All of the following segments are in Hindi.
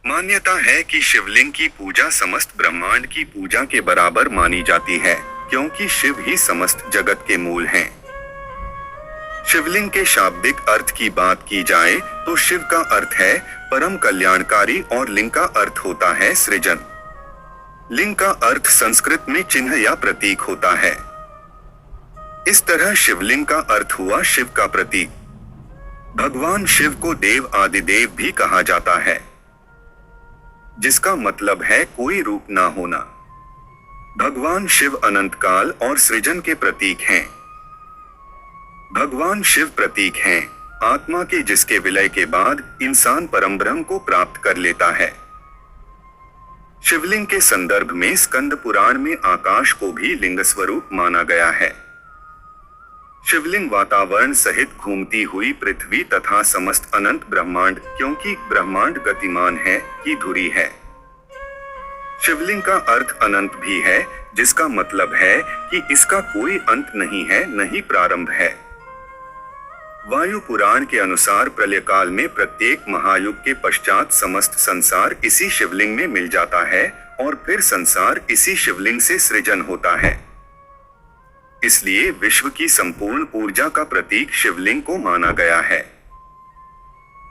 मान्यता है कि शिवलिंग की पूजा समस्त ब्रह्मांड की पूजा के बराबर मानी जाती है, क्योंकि शिव ही समस्त जगत के मूल हैं। शिवलिंग के शाब्दिक अर्थ की बात की जाए तो शिव का अर्थ है परम कल्याणकारी और लिंग का अर्थ होता है सृजन। लिंग का अर्थ संस्कृत में चिन्ह या प्रतीक होता है। इस तरह शिवलिंग का अर्थ हुआ शिव का प्रतीक। भगवान शिव को देव आदिदेव भी कहा जाता है, जिसका मतलब है कोई रूप ना होना। भगवान शिव अनंत काल और सृजन के प्रतीक हैं। भगवान शिव प्रतीक हैं आत्मा के, जिसके विलय के बाद इंसान परम ब्रह्म को प्राप्त कर लेता है। शिवलिंग के संदर्भ में स्कंद पुराण में आकाश को भी लिंग स्वरूप माना गया है। शिवलिंग वातावरण सहित घूमती हुई पृथ्वी तथा समस्त अनंत ब्रह्मांड, क्योंकि ब्रह्मांड गतिमान है, की धुरी है। शिवलिंग का अर्थ अनंत भी है, जिसका मतलब है कि इसका कोई अंत नहीं है, न ही प्रारंभ है। वायु पुराण के अनुसार प्रलय काल में प्रत्येक महायुग के पश्चात समस्त संसार इसी शिवलिंग में मिल जाता है और फिर संसार इसी शिवलिंग से सृजन होता है। इसलिए विश्व की संपूर्ण ऊर्जा का प्रतीक शिवलिंग को माना गया है।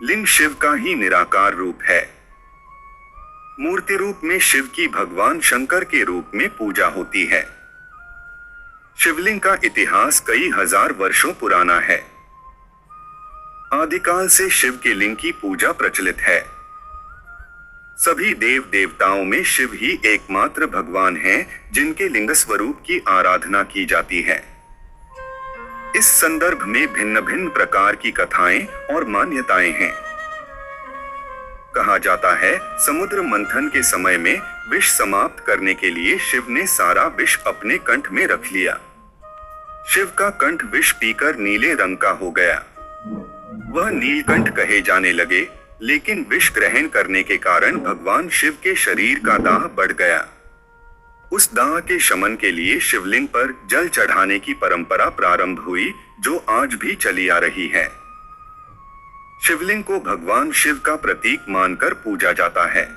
लिंग शिव का ही निराकार रूप है। मूर्ति रूप में शिव की भगवान शंकर के रूप में पूजा होती है। शिवलिंग का इतिहास कई हजार वर्षों पुराना है। आदिकाल से शिव के लिंग की पूजा प्रचलित है। सभी देव देवताओं में शिव ही एकमात्र भगवान हैं, जिनके लिंग स्वरूप की आराधना की जाती है। इस संदर्भ में भिन्न भिन्न प्रकार की कथाएं और मान्यताएं हैं। कहा जाता है समुद्र मंथन के समय में विष समाप्त करने के लिए शिव ने सारा विष अपने कंठ में रख लिया। शिव का कंठ विष पीकर नीले रंग का हो गया। वह नीलकंठ कहे जाने लगे, लेकिन विष ग्रहण करने के कारण भगवान शिव के शरीर का दाह बढ़ गया। उस दाह के शमन के लिए शिवलिंग पर जल चढ़ाने की परंपरा प्रारंभ हुई, जो आज भी चली आ रही है। शिवलिंग को भगवान शिव का प्रतीक मानकर पूजा जाता है।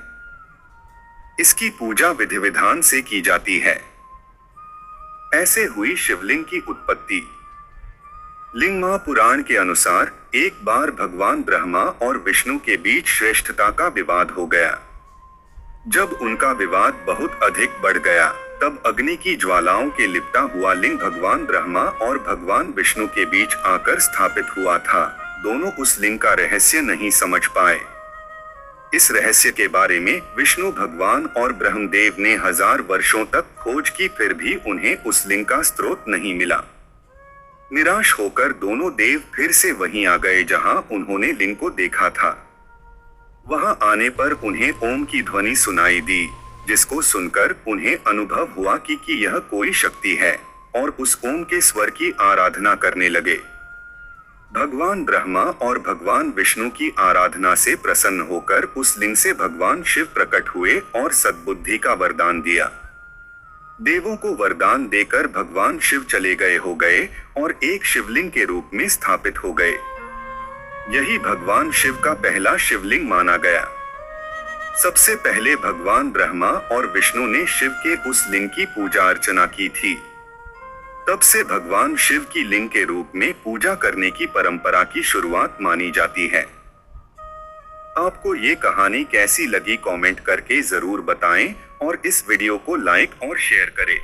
इसकी पूजा विधि विधान से की जाती है। ऐसे हुई शिवलिंग की उत्पत्ति। लिंग महापुराण के अनुसार एक बार भगवान ब्रह्मा और विष्णु के बीच श्रेष्ठता का विवाद हो गया। जब उनका विवाद बहुत अधिक बढ़ गया, तब अग्नि की ज्वालाओं के लिपटा हुआ लिंग भगवान ब्रह्मा और भगवान विष्णु के बीच आकर स्थापित हुआ था। दोनों उस लिंग का रहस्य नहीं समझ पाए। इस रहस्य के बारे में विष्णु भगवान और ब्रह्मदेव ने 1000 वर्षों तक खोज की, फिर भी उन्हें उस लिंग का स्रोत नहीं मिला। निराश होकर दोनों देव फिर से वहीं आ गए जहां उन्होंने लिंग को देखा था। वहां आने पर उन्हें ओम की ध्वनि सुनाई दी, जिसको सुनकर उन्हें अनुभव हुआ कि यह कोई शक्ति है, और उस ओम के स्वर की आराधना करने लगे। भगवान ब्रह्मा और भगवान विष्णु की आराधना से प्रसन्न होकर उस लिंग से भगवान शिव प्रकट हुए और सद्बुद्धि का वरदान दिया। देवों को वरदान देकर भगवान शिव चले गए और एक शिवलिंग के रूप में स्थापित हो गए। यही भगवान शिव का पहला शिवलिंग माना गया। सबसे पहले भगवान ब्रह्मा और विष्णु ने शिव के उस लिंग की पूजा अर्चना की थी। तब से भगवान शिव की लिंग के रूप में पूजा करने की परंपरा की शुरुआत मानी जाती है। आपको ये कहानी कैसी लगी कमेंट करके जरूर बताएं और इस वीडियो को लाइक और शेयर करें।